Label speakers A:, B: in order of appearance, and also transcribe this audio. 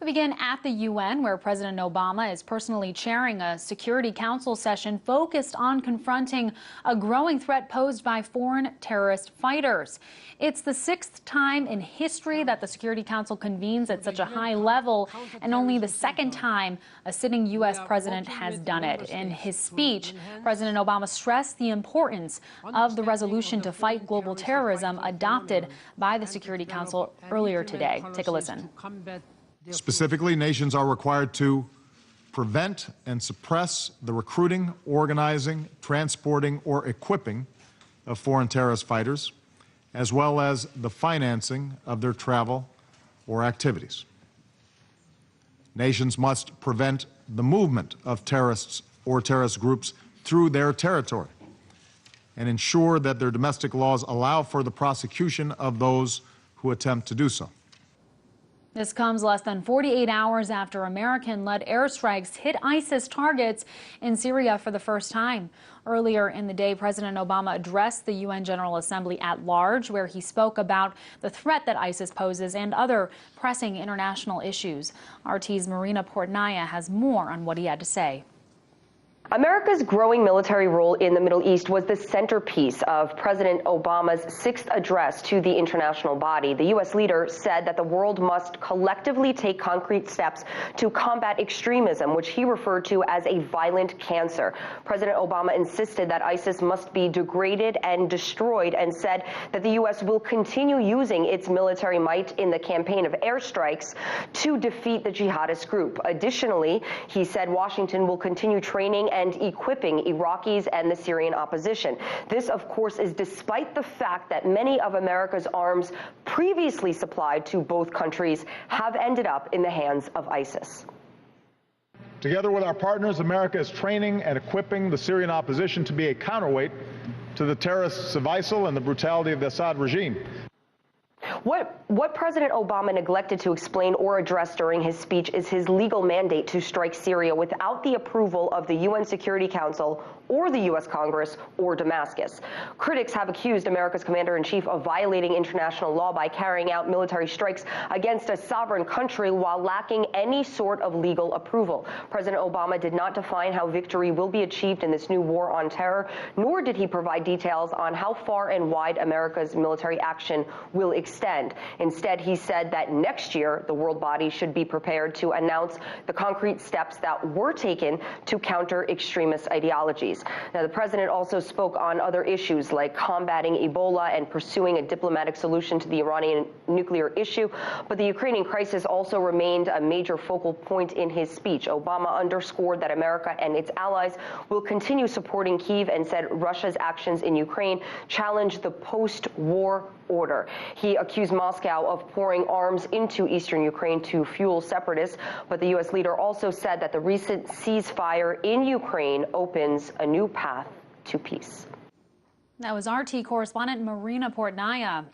A: We begin at the UN, where President Obama is personally chairing a Security Council session focused on confronting a growing threat posed by foreign terrorist fighters. It's the sixth time in history that the Security Council convenes at such a high level, and only the second time a sitting U.S. president has done it. In his speech, President Obama stressed the importance of the resolution to fight global terrorism adopted by the Security Council earlier today. Take a listen.
B: Specifically, nations are required to prevent and suppress the recruiting, organizing, transporting, or equipping of foreign terrorist fighters, as well as the financing of their travel or activities. Nations must prevent the movement of terrorists or terrorist groups through their territory and ensure that their domestic laws allow for the prosecution of those who attempt to do so.
A: This comes less than 48 hours after American-led airstrikes hit ISIS targets in Syria for the first time. Earlier in the day, President Obama addressed the UN General Assembly at large, where he spoke about the threat that ISIS poses and other pressing international issues. RT's Marina Portnaya has more on what he had to say.
C: America's growing military role in the Middle East was the centerpiece of President Obama's sixth address to the international body. The U.S. leader said that the world must collectively take concrete steps to combat extremism, which he referred to as a violent cancer. President Obama insisted that ISIS must be degraded and destroyed and said that the U.S. will continue using its military might in the campaign of airstrikes to defeat the jihadist group. Additionally, he said Washington will continue training and equipping Iraqis and the Syrian opposition. This, of course, is despite the fact that many of America's arms previously supplied to both countries have ended up in the hands of ISIS.
B: Together with our partners, America is training and equipping the Syrian opposition to be a counterweight to the terrorists of ISIL and the brutality of the Assad regime.
C: What President Obama neglected to explain or address during his speech is his legal mandate to strike Syria without the approval of the UN Security Council or the U.S. Congress or Damascus. Critics have accused America's commander-in-chief of violating international law by carrying out military strikes against a sovereign country while lacking any sort of legal approval. President Obama did not define how victory will be achieved in this new war on terror, nor did he provide details on how far and wide America's military action will extend. Instead, he said that next year, the world body should be prepared to announce the concrete steps that were taken to counter extremist ideologies. Now, the president also spoke on other issues like combating Ebola and pursuing a diplomatic solution to the Iranian nuclear issue, but the Ukrainian crisis also remained a major focal point in his speech. Obama underscored that America and its allies will continue supporting Kyiv and said Russia's actions in Ukraine challenge the post-war order. He accused Moscow of pouring arms into eastern Ukraine to fuel separatists, but the U.S. leader also said that the recent ceasefire in Ukraine opens a new path to peace.
A: That was RT correspondent Marina Portnaya.